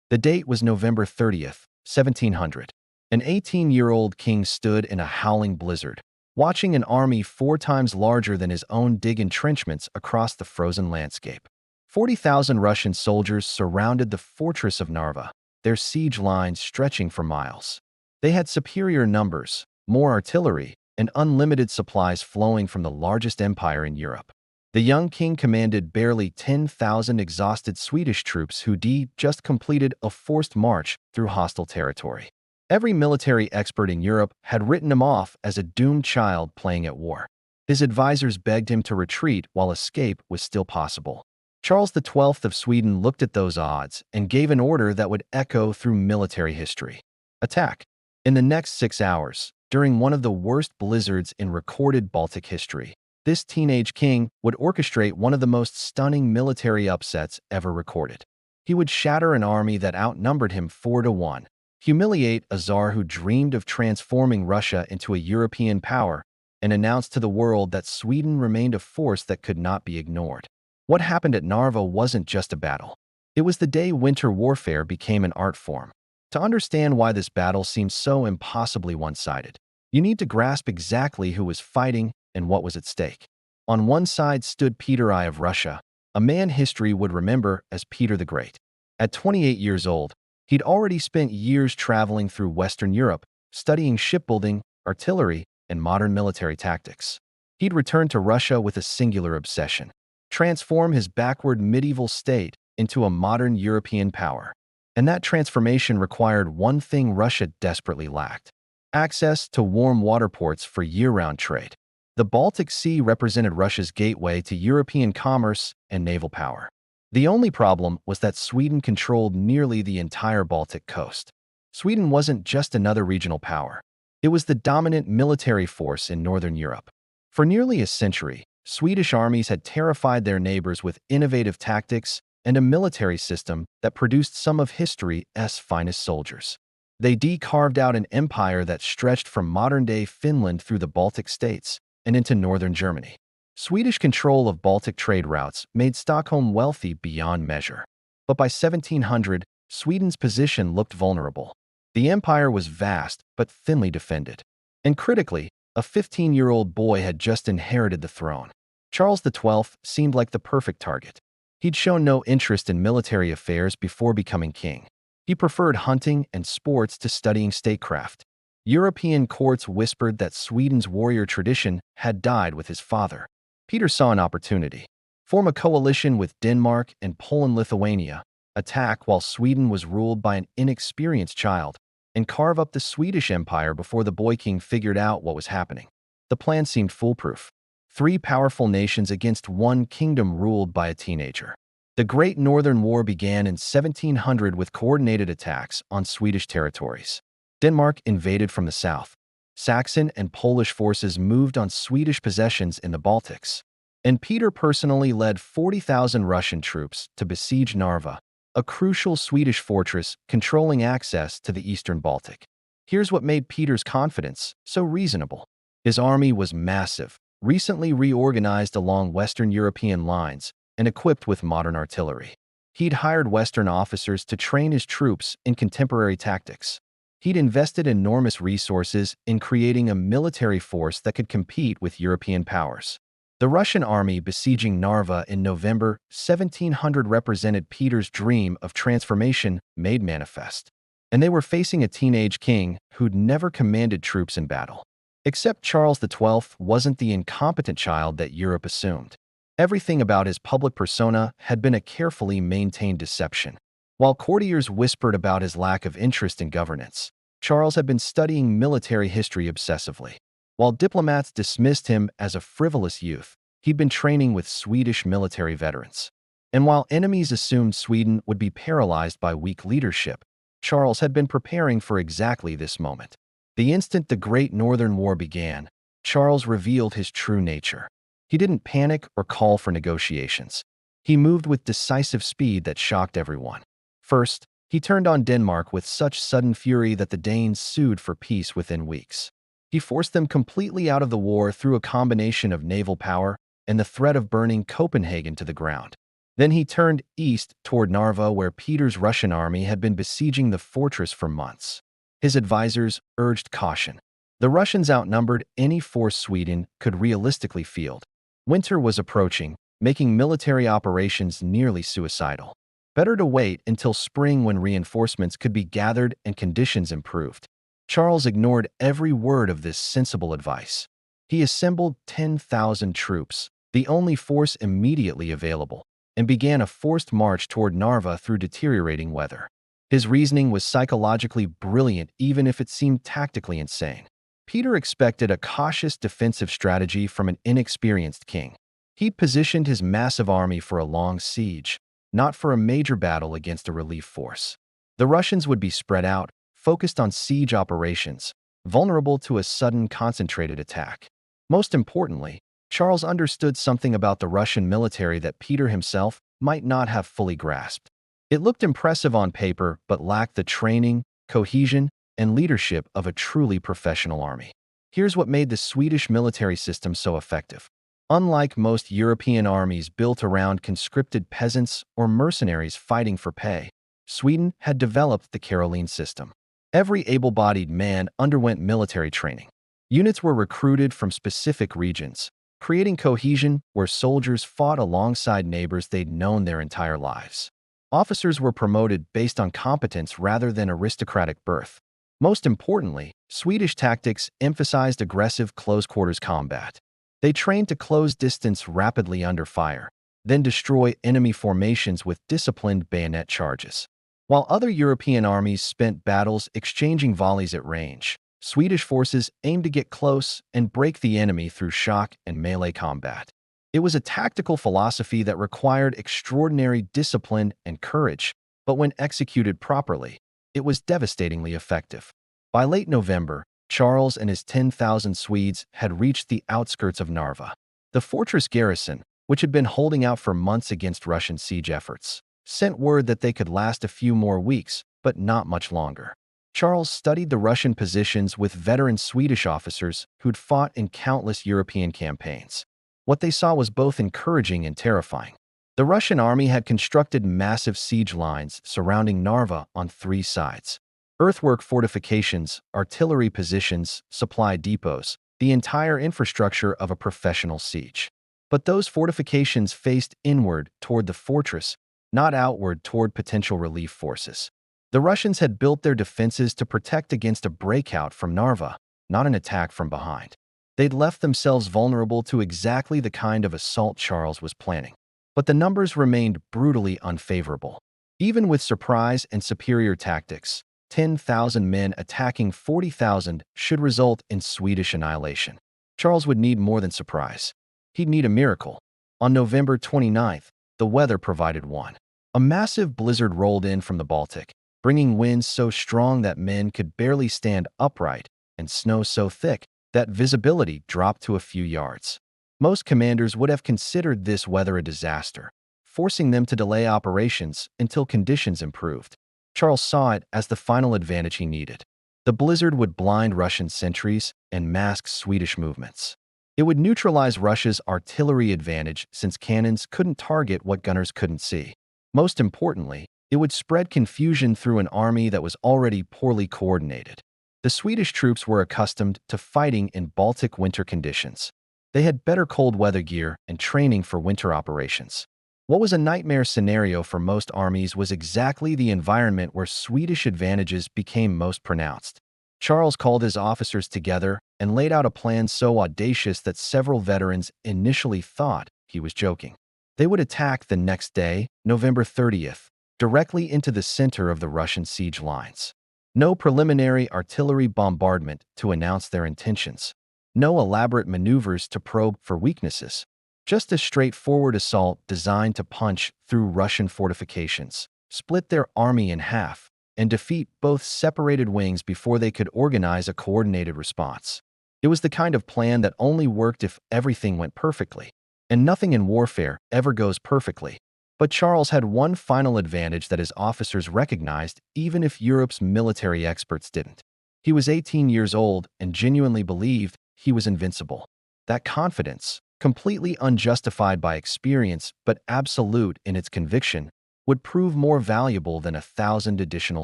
The date was November 30th, 1700. An 18-year-old king stood in a howling blizzard, watching an army 4 times larger than his own dig entrenchments across the frozen landscape. 40,000 Russian soldiers surrounded the fortress of Narva, their siege lines stretching for miles. They had superior numbers, more artillery, and unlimited supplies flowing from the largest empire in Europe. The young king commanded barely 10,000 exhausted Swedish troops who just completed a forced march through hostile territory. Every military expert in Europe had written him off as a doomed child playing at war. His advisors begged him to retreat while escape was still possible. Charles XII of Sweden looked at those odds and gave an order that would echo through military history. Attack! In the next 6 hours, during one of the worst blizzards in recorded Baltic history, this teenage king would orchestrate one of the most stunning military upsets ever recorded. He would shatter an army that outnumbered him 4-1, humiliate a czar who dreamed of transforming Russia into a European power, and announce to the world that Sweden remained a force that could not be ignored. What happened at Narva wasn't just a battle. It was the day winter warfare became an art form. To understand why this battle seems so impossibly one-sided, you need to grasp exactly who was fighting and what was at stake. On one side stood Peter I of Russia, a man history would remember as Peter the Great. At 28 years old, he'd already spent years traveling through Western Europe, studying shipbuilding, artillery, and modern military tactics. He'd returned to Russia with a singular obsession: transform his backward medieval state into a modern European power. And that transformation required one thing Russia desperately lacked: access to warm water ports for year-round trade. The Baltic Sea represented Russia's gateway to European commerce and naval power. The only problem was that Sweden controlled nearly the entire Baltic coast. Sweden wasn't just another regional power. It was the dominant military force in Northern Europe. For nearly a century, Swedish armies had terrified their neighbors with innovative tactics and a military system that produced some of history's finest soldiers. They carved out an empire that stretched from modern-day Finland through the Baltic states and into northern Germany. Swedish control of Baltic trade routes made Stockholm wealthy beyond measure. But by 1700, Sweden's position looked vulnerable. The empire was vast but thinly defended. And critically, a 15-year-old boy had just inherited the throne. Charles XII seemed like the perfect target. He'd shown no interest in military affairs before becoming king. He preferred hunting and sports to studying statecraft. European courts whispered that Sweden's warrior tradition had died with his father. Peter saw an opportunity: form a coalition with Denmark and Poland-Lithuania, attack while Sweden was ruled by an inexperienced child, and carve up the Swedish Empire before the boy king figured out what was happening. The plan seemed foolproof. 3 powerful nations against one kingdom ruled by a teenager. The Great Northern War began in 1700 with coordinated attacks on Swedish territories. Denmark invaded from the south. Saxon and Polish forces moved on Swedish possessions in the Baltics. And Peter personally led 40,000 Russian troops to besiege Narva, a crucial Swedish fortress controlling access to the eastern Baltic. Here's what made Peter's confidence so reasonable. His army was massive, recently reorganized along Western European lines, and equipped with modern artillery. He'd hired Western officers to train his troops in contemporary tactics. He'd invested enormous resources in creating a military force that could compete with European powers. The Russian army besieging Narva in November 1700 represented Peter's dream of transformation made manifest. And they were facing a teenage king who'd never commanded troops in battle. Except Charles XII wasn't the incompetent child that Europe assumed. Everything about his public persona had been a carefully maintained deception. While courtiers whispered about his lack of interest in governance, Charles had been studying military history obsessively. While diplomats dismissed him as a frivolous youth, he'd been training with Swedish military veterans. And while enemies assumed Sweden would be paralyzed by weak leadership, Charles had been preparing for exactly this moment. The instant the Great Northern War began, Charles revealed his true nature. He didn't panic or call for negotiations. He moved with decisive speed that shocked everyone. First, he turned on Denmark with such sudden fury that the Danes sued for peace within weeks. He forced them completely out of the war through a combination of naval power and the threat of burning Copenhagen to the ground. Then he turned east toward Narva, where Peter's Russian army had been besieging the fortress for months. His advisors urged caution. The Russians outnumbered any force Sweden could realistically field. Winter was approaching, making military operations nearly suicidal. Better to wait until spring when reinforcements could be gathered and conditions improved. Charles ignored every word of this sensible advice. He assembled 10,000 troops, the only force immediately available, and began a forced march toward Narva through deteriorating weather. His reasoning was psychologically brilliant even if it seemed tactically insane. Peter expected a cautious defensive strategy from an inexperienced king. He'd positioned his massive army for a long siege, not for a major battle against a relief force. The Russians would be spread out, focused on siege operations, vulnerable to a sudden concentrated attack. Most importantly, Charles understood something about the Russian military that Peter himself might not have fully grasped. It looked impressive on paper but lacked the training, cohesion, and leadership of a truly professional army. Here's what made the Swedish military system so effective. Unlike most European armies built around conscripted peasants or mercenaries fighting for pay, Sweden had developed the Caroline system. Every able-bodied man underwent military training. Units were recruited from specific regions, creating cohesion where soldiers fought alongside neighbors they'd known their entire lives. Officers were promoted based on competence rather than aristocratic birth. Most importantly, Swedish tactics emphasized aggressive close-quarters combat. They trained to close distance rapidly under fire, then destroy enemy formations with disciplined bayonet charges. While other European armies spent battles exchanging volleys at range, Swedish forces aimed to get close and break the enemy through shock and melee combat. It was a tactical philosophy that required extraordinary discipline and courage, but when executed properly, it was devastatingly effective. By late November, Charles and his 10,000 Swedes had reached the outskirts of Narva. The fortress garrison, which had been holding out for months against Russian siege efforts, sent word that they could last a few more weeks, but not much longer. Charles studied the Russian positions with veteran Swedish officers who'd fought in countless European campaigns. What they saw was both encouraging and terrifying. The Russian army had constructed massive siege lines surrounding Narva on three sides. Earthwork fortifications, artillery positions, supply depots, the entire infrastructure of a professional siege. But those fortifications faced inward toward the fortress, not outward toward potential relief forces. The Russians had built their defenses to protect against a breakout from Narva, not an attack from behind. They'd left themselves vulnerable to exactly the kind of assault Charles was planning. But the numbers remained brutally unfavorable. Even with surprise and superior tactics, 10,000 men attacking 40,000 should result in Swedish annihilation. Charles would need more than surprise. He'd need a miracle. On November 29th, the weather provided one. A massive blizzard rolled in from the Baltic, bringing winds so strong that men could barely stand upright, and snow so thick that visibility dropped to a few yards. Most commanders would have considered this weather a disaster, forcing them to delay operations until conditions improved. Charles saw it as the final advantage he needed. The blizzard would blind Russian sentries and mask Swedish movements. It would neutralize Russia's artillery advantage since cannons couldn't target what gunners couldn't see. Most importantly, it would spread confusion through an army that was already poorly coordinated. The Swedish troops were accustomed to fighting in Baltic winter conditions. They had better cold weather gear and training for winter operations. What was a nightmare scenario for most armies was exactly the environment where Swedish advantages became most pronounced. Charles called his officers together and laid out a plan so audacious that several veterans initially thought he was joking. They would attack the next day, November 30th, directly into the center of the Russian siege lines. No preliminary artillery bombardment to announce their intentions. No elaborate maneuvers to probe for weaknesses. Just a straightforward assault designed to punch through Russian fortifications, split their army in half, and defeat both separated wings before they could organize a coordinated response. It was the kind of plan that only worked if everything went perfectly. And nothing in warfare ever goes perfectly. But Charles had one final advantage that his officers recognized even if Europe's military experts didn't. He was 18 years old and genuinely believed he was invincible. That confidence, completely unjustified by experience but absolute in its conviction, would prove more valuable than 1,000 additional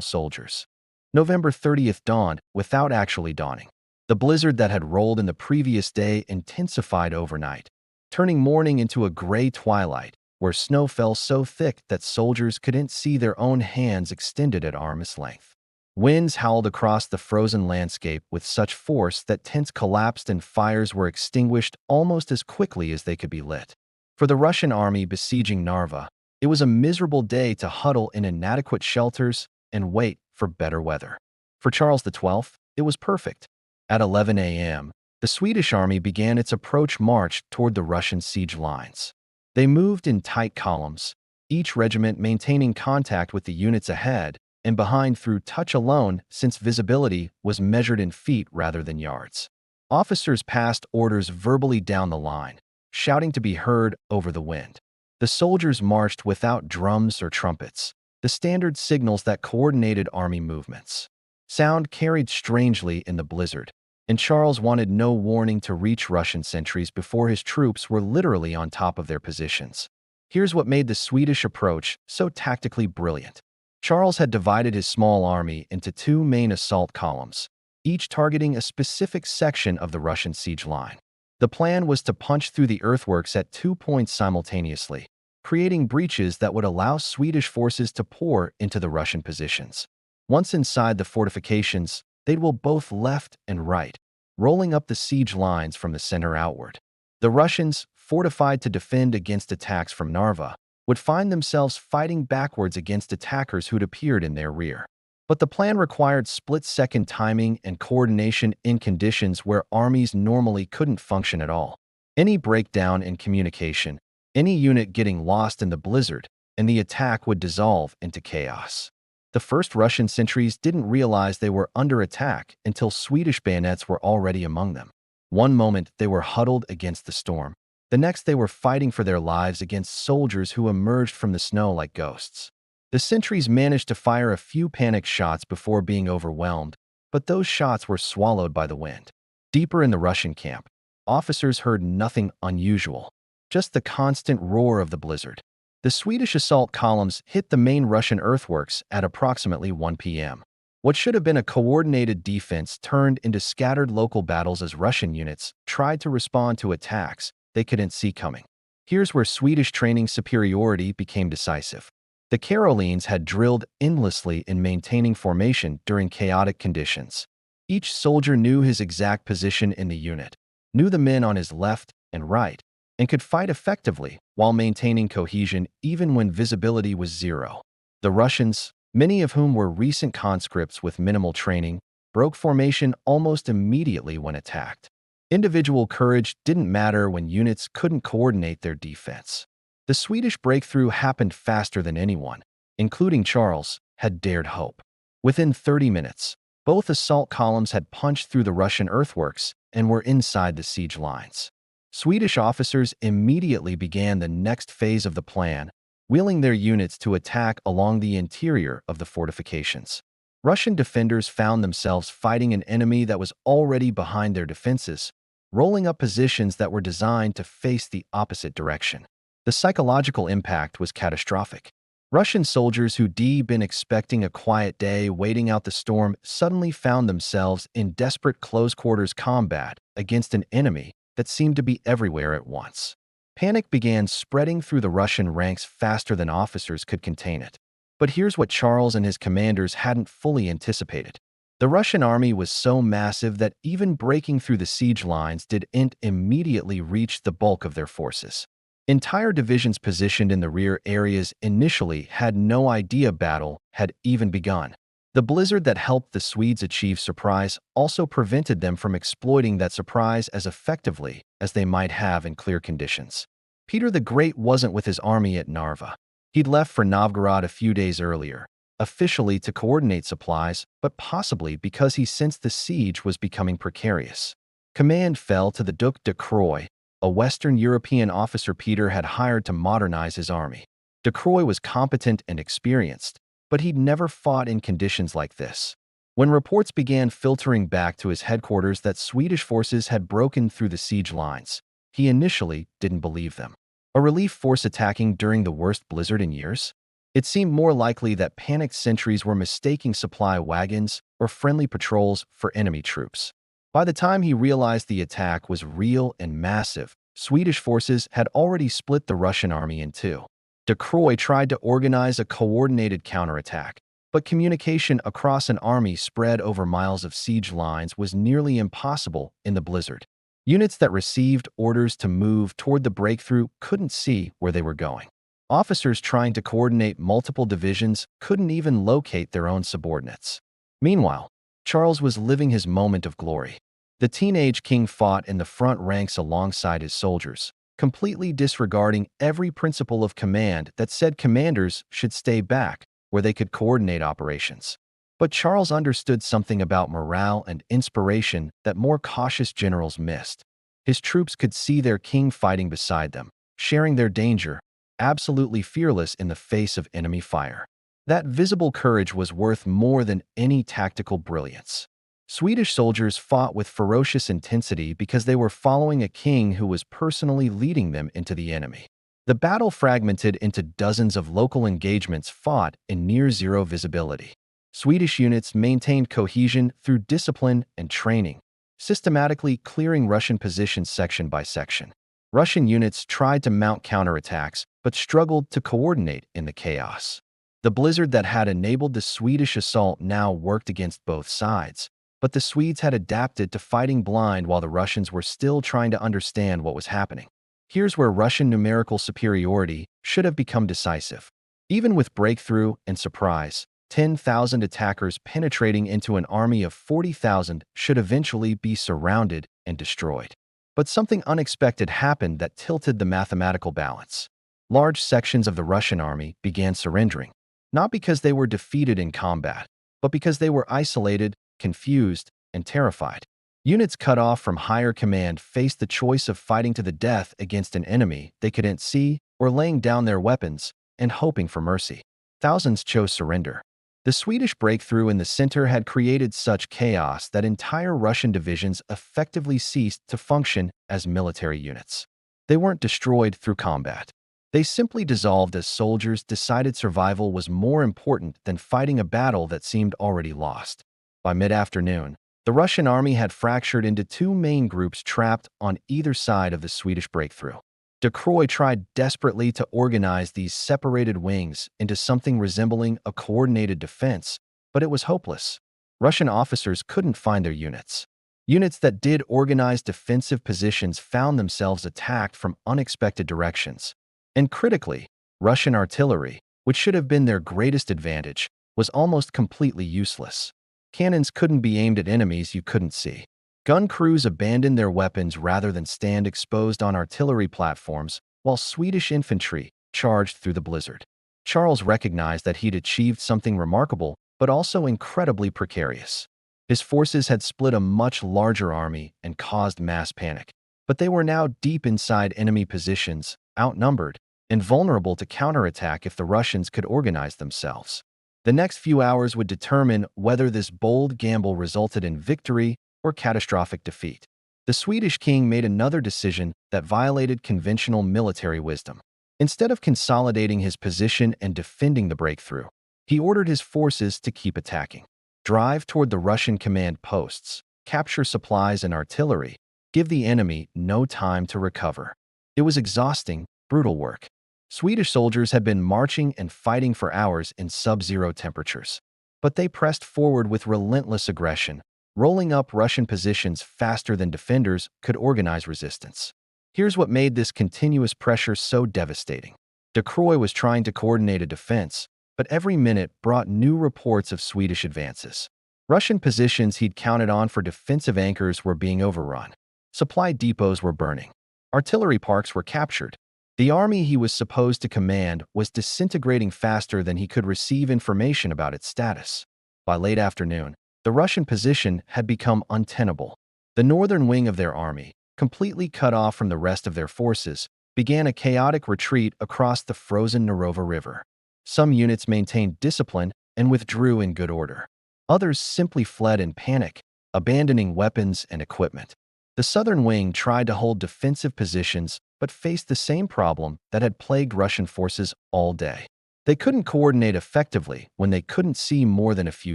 soldiers. November 30th dawned without actually dawning. The blizzard that had rolled in the previous day intensified overnight, turning morning into a gray twilight where snow fell so thick that soldiers couldn't see their own hands extended at arm's length. Winds howled across the frozen landscape with such force that tents collapsed and fires were extinguished almost as quickly as they could be lit. For the Russian army besieging Narva, it was a miserable day to huddle in inadequate shelters and wait for better weather. For Charles XII, it was perfect. At 11 a.m., the Swedish army began its approach march toward the Russian siege lines. They moved in tight columns, each regiment maintaining contact with the units ahead and behind through touch alone, since visibility was measured in feet rather than yards. Officers passed orders verbally down the line, shouting to be heard over the wind. The soldiers marched without drums or trumpets, the standard signals that coordinated army movements. Sound carried strangely in the blizzard, and Charles wanted no warning to reach Russian sentries before his troops were literally on top of their positions. Here's what made the Swedish approach so tactically brilliant. Charles had divided his small army into two main assault columns, each targeting a specific section of the Russian siege line. The plan was to punch through the earthworks at 2 points simultaneously, creating breaches that would allow Swedish forces to pour into the Russian positions. Once inside the fortifications, they'd will both left and right, rolling up the siege lines from the center outward. The Russians, fortified to defend against attacks from Narva, would find themselves fighting backwards against attackers who'd appeared in their rear. But the plan required split-second timing and coordination in conditions where armies normally couldn't function at all. Any breakdown in communication, any unit getting lost in the blizzard, and the attack would dissolve into chaos. The first Russian sentries didn't realize they were under attack until Swedish bayonets were already among them. One moment they were huddled against the storm. The next they were fighting for their lives against soldiers who emerged from the snow like ghosts. The sentries managed to fire a few panic shots before being overwhelmed, but those shots were swallowed by the wind. Deeper in the Russian camp, officers heard nothing unusual, just the constant roar of the blizzard. The Swedish assault columns hit the main Russian earthworks at approximately 1 p.m. What should have been a coordinated defense turned into scattered local battles as Russian units tried to respond to attacks they couldn't see coming. Here's where Swedish training superiority became decisive. The Karolines had drilled endlessly in maintaining formation during chaotic conditions. Each soldier knew his exact position in the unit, knew the men on his left and right, and could fight effectively while maintaining cohesion even when visibility was zero. The Russians, many of whom were recent conscripts with minimal training, broke formation almost immediately when attacked. Individual courage didn't matter when units couldn't coordinate their defense. The Swedish breakthrough happened faster than anyone, including Charles, had dared hope. Within 30 minutes, both assault columns had punched through the Russian earthworks and were inside the siege lines. Swedish officers immediately began the next phase of the plan, wheeling their units to attack along the interior of the fortifications. Russian defenders found themselves fighting an enemy that was already behind their defenses, rolling up positions that were designed to face the opposite direction. The psychological impact was catastrophic. Russian soldiers who'd been expecting a quiet day waiting out the storm suddenly found themselves in desperate close-quarters combat against an enemy that seemed to be everywhere at once. Panic began spreading through the Russian ranks faster than officers could contain it. But here's what Charles and his commanders hadn't fully anticipated. The Russian army was so massive that even breaking through the siege lines didn't immediately reach the bulk of their forces. Entire divisions positioned in the rear areas initially had no idea battle had even begun. The blizzard that helped the Swedes achieve surprise also prevented them from exploiting that surprise as effectively as they might have in clear conditions. Peter the Great wasn't with his army at Narva. He'd left for Novgorod a few days earlier, officially to coordinate supplies, but possibly because he sensed the siege was becoming precarious. Command fell to the Duc de Croix, a Western European officer Peter had hired to modernize his army. De Croix was competent and experienced, but he'd never fought in conditions like this. When reports began filtering back to his headquarters that Swedish forces had broken through the siege lines, he initially didn't believe them. A relief force attacking during the worst blizzard in years? It seemed more likely that panicked sentries were mistaking supply wagons or friendly patrols for enemy troops. By the time he realized the attack was real and massive, Swedish forces had already split the Russian army in two. De Croix tried to organize a coordinated counterattack, but communication across an army spread over miles of siege lines was nearly impossible in the blizzard. Units that received orders to move toward the breakthrough couldn't see where they were going. Officers trying to coordinate multiple divisions couldn't even locate their own subordinates. Meanwhile, Charles was living his moment of glory. The teenage king fought in the front ranks alongside his soldiers, completely disregarding every principle of command that said commanders should stay back where they could coordinate operations. But Charles understood something about morale and inspiration that more cautious generals missed. His troops could see their king fighting beside them, sharing their danger, absolutely fearless in the face of enemy fire. That visible courage was worth more than any tactical brilliance. Swedish soldiers fought with ferocious intensity because they were following a king who was personally leading them into the enemy. The battle fragmented into dozens of local engagements fought in near-zero visibility. Swedish units maintained cohesion through discipline and training, systematically clearing Russian positions section by section. Russian units tried to mount counterattacks, but struggled to coordinate in the chaos. The blizzard that had enabled the Swedish assault now worked against both sides, but the Swedes had adapted to fighting blind while the Russians were still trying to understand what was happening. Here's where Russian numerical superiority should have become decisive. Even with breakthrough and surprise, 10,000 attackers penetrating into an army of 40,000 should eventually be surrounded and destroyed. But something unexpected happened that tilted the mathematical balance. Large sections of the Russian army began surrendering, not because they were defeated in combat, but because they were isolated, confused, and terrified. Units cut off from higher command faced the choice of fighting to the death against an enemy they couldn't see or laying down their weapons and hoping for mercy. Thousands chose surrender. The Swedish breakthrough in the center had created such chaos that entire Russian divisions effectively ceased to function as military units. They weren't destroyed through combat. They simply dissolved as soldiers decided survival was more important than fighting a battle that seemed already lost. By mid-afternoon, the Russian army had fractured into two main groups trapped on either side of the Swedish breakthrough. De Croix tried desperately to organize these separated wings into something resembling a coordinated defense, but it was hopeless. Russian officers couldn't find their units. Units that did organize defensive positions found themselves attacked from unexpected directions. And critically, Russian artillery, which should have been their greatest advantage, was almost completely useless. Cannons couldn't be aimed at enemies you couldn't see. Gun crews abandoned their weapons rather than stand exposed on artillery platforms, while Swedish infantry charged through the blizzard. Charles recognized that he'd achieved something remarkable, but also incredibly precarious. His forces had split a much larger army and caused mass panic, but they were now deep inside enemy positions, outnumbered, and vulnerable to counterattack if the Russians could organize themselves. The next few hours would determine whether this bold gamble resulted in victory or catastrophic defeat. The Swedish king made another decision that violated conventional military wisdom. Instead of consolidating his position and defending the breakthrough, he ordered his forces to keep attacking. Drive toward the Russian command posts, capture supplies and artillery, give the enemy no time to recover. It was exhausting, brutal work. Swedish soldiers had been marching and fighting for hours in sub-zero temperatures. But they pressed forward with relentless aggression, rolling up Russian positions faster than defenders could organize resistance. Here's what made this continuous pressure so devastating. De Croix was trying to coordinate a defense, but every minute brought new reports of Swedish advances. Russian positions he'd counted on for defensive anchors were being overrun. Supply depots were burning. Artillery parks were captured. The army he was supposed to command was disintegrating faster than he could receive information about its status. By late afternoon, the Russian position had become untenable. The northern wing of their army, completely cut off from the rest of their forces, began a chaotic retreat across the frozen Narva River. Some units maintained discipline and withdrew in good order. Others simply fled in panic, abandoning weapons and equipment. The southern wing tried to hold defensive positions but faced the same problem that had plagued Russian forces all day. They couldn't coordinate effectively when they couldn't see more than a few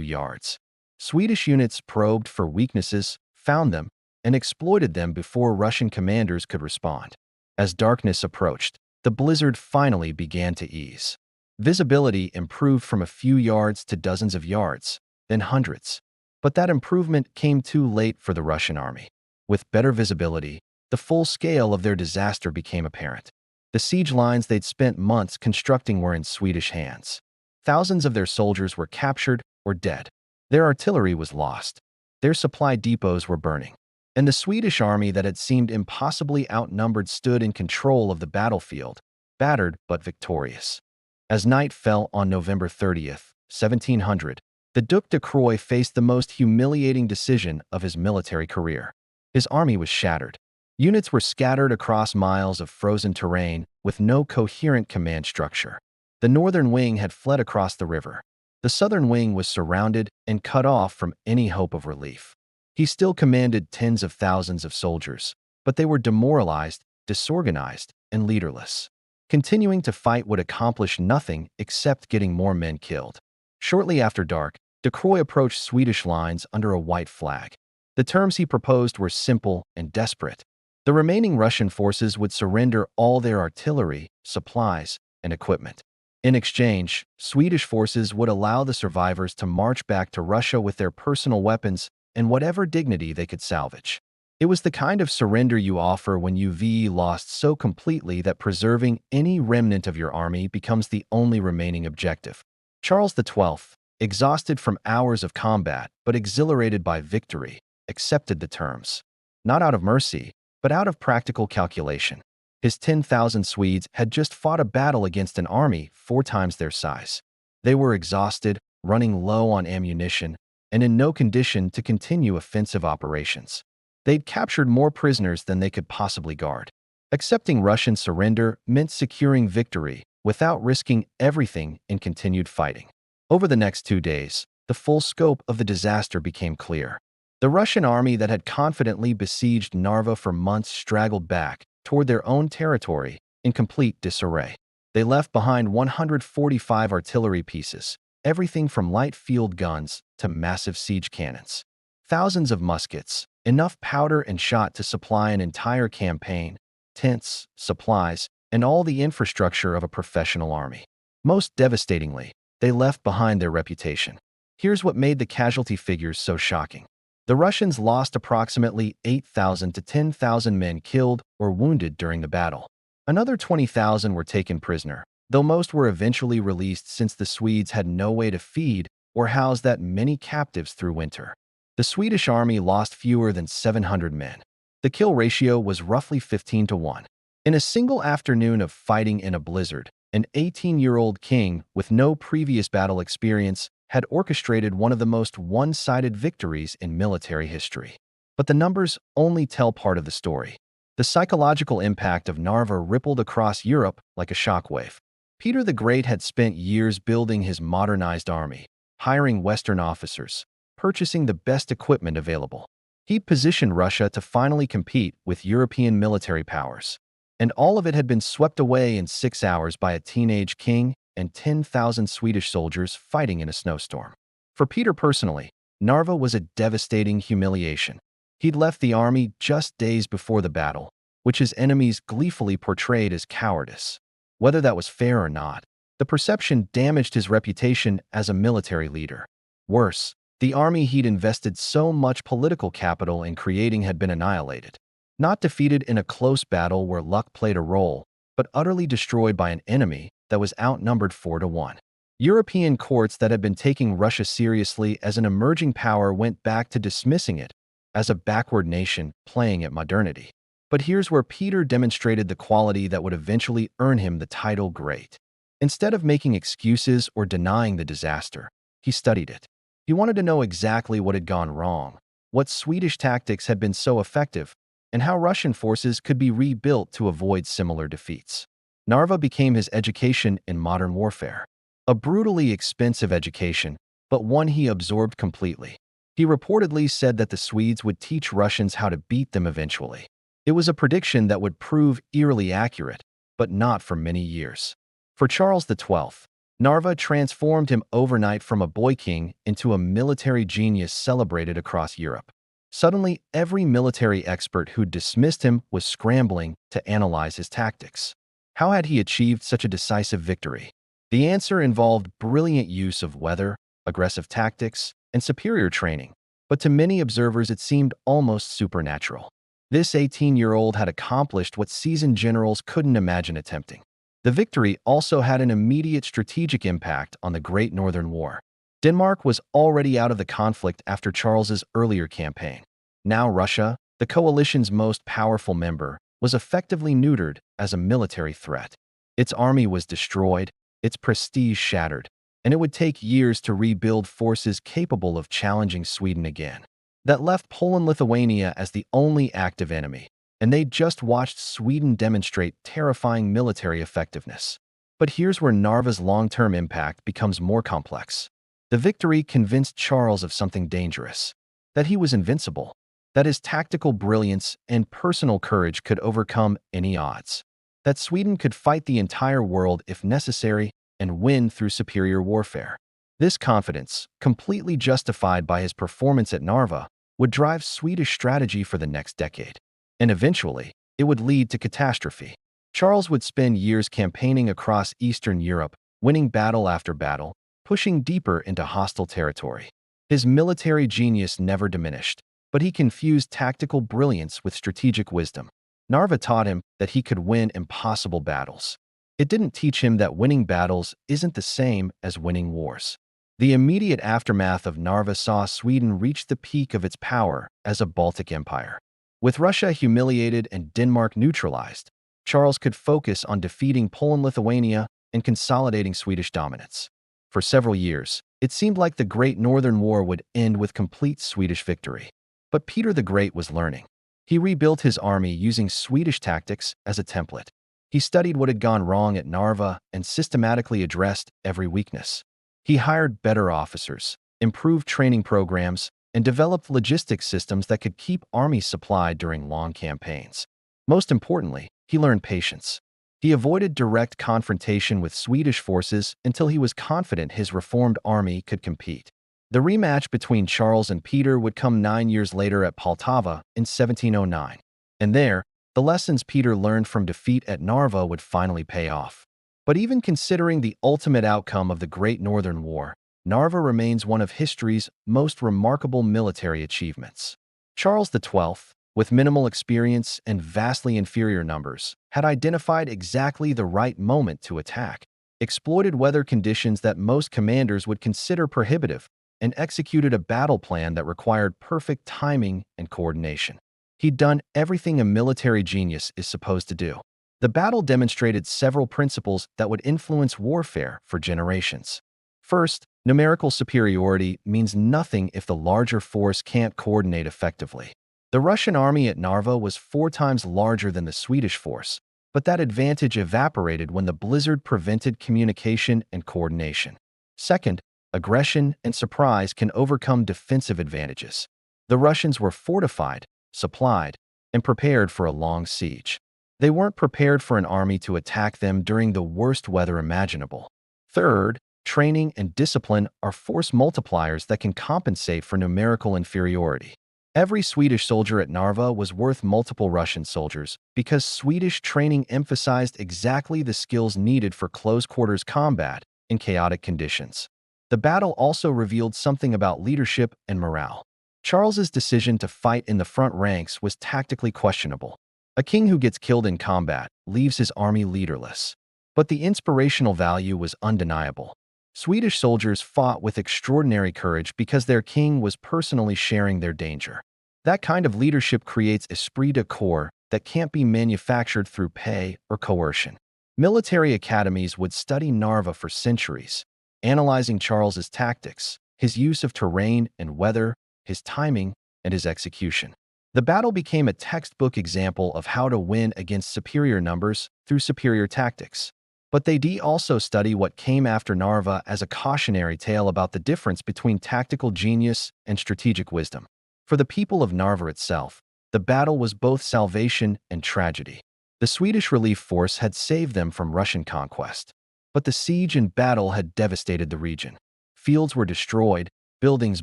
yards. Swedish units probed for weaknesses, found them, and exploited them before Russian commanders could respond. As darkness approached, the blizzard finally began to ease. Visibility improved from a few yards to dozens of yards, then hundreds. But that improvement came too late for the Russian army. With better visibility, the full scale of their disaster became apparent. The siege lines they'd spent months constructing were in Swedish hands. Thousands of their soldiers were captured or dead. Their artillery was lost. Their supply depots were burning. And the Swedish army that had seemed impossibly outnumbered stood in control of the battlefield, battered but victorious. As night fell on November 30th, 1700, the Duc de Croix faced the most humiliating decision of his military career. His army was shattered. Units were scattered across miles of frozen terrain with no coherent command structure. The northern wing had fled across the river. The southern wing was surrounded and cut off from any hope of relief. He still commanded tens of thousands of soldiers, but they were demoralized, disorganized, and leaderless. Continuing to fight would accomplish nothing except getting more men killed. Shortly after dark, de Croix approached Swedish lines under a white flag. The terms he proposed were simple and desperate. The remaining Russian forces would surrender all their artillery, supplies, and equipment. In exchange, Swedish forces would allow the survivors to march back to Russia with their personal weapons and whatever dignity they could salvage. It was the kind of surrender you offer when you've lost so completely that preserving any remnant of your army becomes the only remaining objective. Charles XII, exhausted from hours of combat but exhilarated by victory, accepted the terms. Not out of mercy, but out of practical calculation. His 10,000 Swedes had just fought a battle against an army 4 times their size. They were exhausted, running low on ammunition, and in no condition to continue offensive operations. They'd captured more prisoners than they could possibly guard. Accepting Russian surrender meant securing victory without risking everything in continued fighting. Over the next 2 days, the full scope of the disaster became clear. The Russian army that had confidently besieged Narva for months straggled back toward their own territory in complete disarray. They left behind 145 artillery pieces, everything from light field guns to massive siege cannons. Thousands of muskets, enough powder and shot to supply an entire campaign, tents, supplies, and all the infrastructure of a professional army. Most devastatingly, they left behind their reputation. Here's what made the casualty figures so shocking. The Russians lost approximately 8,000 to 10,000 men killed or wounded during the battle. Another 20,000 were taken prisoner, though most were eventually released since the Swedes had no way to feed or house that many captives through winter. The Swedish army lost fewer than 700 men. The kill ratio was roughly 15 to 1. In a single afternoon of fighting in a blizzard, an 18-year-old king with no previous battle experience had orchestrated one of the most one-sided victories in military history. But the numbers only tell part of the story. The psychological impact of Narva rippled across Europe like a shockwave. Peter the Great had spent years building his modernized army, hiring Western officers, purchasing the best equipment available. He positioned Russia to finally compete with European military powers. And all of it had been swept away in 6 hours by a teenage king and 10,000 Swedish soldiers fighting in a snowstorm. For Peter personally, Narva was a devastating humiliation. He'd left the army just days before the battle, which his enemies gleefully portrayed as cowardice. Whether that was fair or not, the perception damaged his reputation as a military leader. Worse, the army he'd invested so much political capital in creating had been annihilated. Not defeated in a close battle where luck played a role, but utterly destroyed by an enemy that was outnumbered 4 to 1. European courts that had been taking Russia seriously as an emerging power went back to dismissing it as a backward nation playing at modernity. But here's where Peter demonstrated the quality that would eventually earn him the title Great. Instead of making excuses or denying the disaster, he studied it. He wanted to know exactly what had gone wrong, what Swedish tactics had been so effective, and how Russian forces could be rebuilt to avoid similar defeats. Narva became his education in modern warfare. A brutally expensive education, but one he absorbed completely. He reportedly said that the Swedes would teach Russians how to beat them eventually. It was a prediction that would prove eerily accurate, but not for many years. For Charles XII, Narva transformed him overnight from a boy king into a military genius celebrated across Europe. Suddenly, every military expert who dismissed him was scrambling to analyze his tactics. How had he achieved such a decisive victory? The answer involved brilliant use of weather, aggressive tactics, and superior training, but to many observers it seemed almost supernatural. This 18-year-old had accomplished what seasoned generals couldn't imagine attempting. The victory also had an immediate strategic impact on the Great Northern War. Denmark was already out of the conflict after Charles's earlier campaign. Now Russia, the coalition's most powerful member, was effectively neutered as a military threat. Its army was destroyed, its prestige shattered, and it would take years to rebuild forces capable of challenging Sweden again. That left Poland-Lithuania as the only active enemy, and they'd just watched Sweden demonstrate terrifying military effectiveness. But here's where Narva's long-term impact becomes more complex. The victory convinced Charles of something dangerous, that he was invincible, that his tactical brilliance and personal courage could overcome any odds, that Sweden could fight the entire world if necessary and win through superior warfare. This confidence, completely justified by his performance at Narva, would drive Swedish strategy for the next decade. And eventually, it would lead to catastrophe. Charles would spend years campaigning across Eastern Europe, winning battle after battle, pushing deeper into hostile territory. His military genius never diminished, but he confused tactical brilliance with strategic wisdom. Narva taught him that he could win impossible battles. It didn't teach him that winning battles isn't the same as winning wars. The immediate aftermath of Narva saw Sweden reach the peak of its power as a Baltic empire. With Russia humiliated and Denmark neutralized, Charles could focus on defeating Poland-Lithuania and consolidating Swedish dominance. For several years, it seemed like the Great Northern War would end with complete Swedish victory. But Peter the Great was learning. He rebuilt his army using Swedish tactics as a template. He studied what had gone wrong at Narva and systematically addressed every weakness. He hired better officers, improved training programs, and developed logistics systems that could keep armies supplied during long campaigns. Most importantly, he learned patience. He avoided direct confrontation with Swedish forces until he was confident his reformed army could compete. The rematch between Charles and Peter would come 9 years later at Poltava in 1709. And there, the lessons Peter learned from defeat at Narva would finally pay off. But even considering the ultimate outcome of the Great Northern War, Narva remains one of history's most remarkable military achievements. Charles XII, with minimal experience and vastly inferior numbers, had identified exactly the right moment to attack, exploited weather conditions that most commanders would consider prohibitive, and executed a battle plan that required perfect timing and coordination. He'd done everything a military genius is supposed to do. The battle demonstrated several principles that would influence warfare for generations. First, numerical superiority means nothing if the larger force can't coordinate effectively. The Russian army at Narva was 4 times larger than the Swedish force, but that advantage evaporated when the blizzard prevented communication and coordination. Second, aggression and surprise can overcome defensive advantages. The Russians were fortified, supplied, and prepared for a long siege. They weren't prepared for an army to attack them during the worst weather imaginable. Third, training and discipline are force multipliers that can compensate for numerical inferiority. Every Swedish soldier at Narva was worth multiple Russian soldiers because Swedish training emphasized exactly the skills needed for close-quarters combat in chaotic conditions. The battle also revealed something about leadership and morale. Charles's decision to fight in the front ranks was tactically questionable. A king who gets killed in combat leaves his army leaderless. But the inspirational value was undeniable. Swedish soldiers fought with extraordinary courage because their king was personally sharing their danger. That kind of leadership creates esprit de corps that can't be manufactured through pay or coercion. Military academies would study Narva for centuries, analyzing Charles's tactics, his use of terrain and weather, his timing, and his execution. The battle became a textbook example of how to win against superior numbers through superior tactics. But they also study what came after Narva as a cautionary tale about the difference between tactical genius and strategic wisdom. For the people of Narva itself, the battle was both salvation and tragedy. The Swedish relief force had saved them from Russian conquest, but the siege and battle had devastated the region. Fields were destroyed, buildings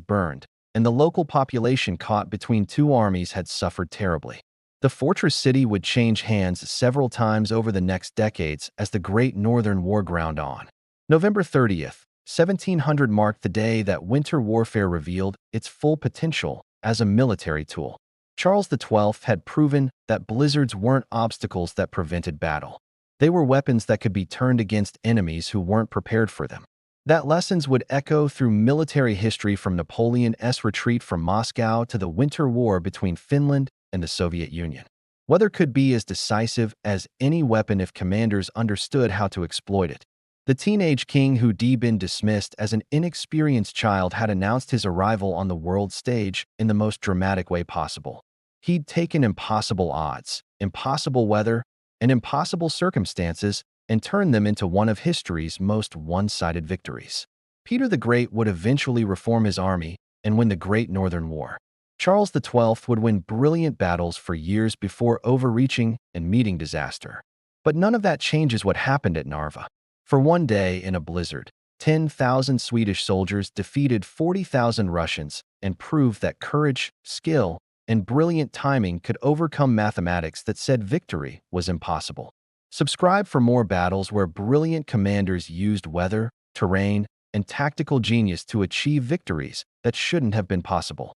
burned, and the local population caught between two armies had suffered terribly. The fortress city would change hands several times over the next decades as the Great Northern War ground on. November 30th, 1700 marked the day that winter warfare revealed its full potential as a military tool. Charles XII had proven that blizzards weren't obstacles that prevented battle. They were weapons that could be turned against enemies who weren't prepared for them. That lessons would echo through military history from Napoleon's retreat from Moscow to the winter war between Finland and the Soviet Union. Weather could be as decisive as any weapon if commanders understood how to exploit it. The teenage king who'd been dismissed as an inexperienced child had announced his arrival on the world stage in the most dramatic way possible. He'd taken impossible odds, impossible weather, and impossible circumstances and turned them into one of history's most one-sided victories. Peter the Great would eventually reform his army and win the Great Northern War. Charles XII would win brilliant battles for years before overreaching and meeting disaster. But none of that changes what happened at Narva. For one day in a blizzard, 10,000 Swedish soldiers defeated 40,000 Russians and proved that courage, skill, and brilliant timing could overcome mathematics that said victory was impossible. Subscribe for more battles where brilliant commanders used weather, terrain, and tactical genius to achieve victories that shouldn't have been possible.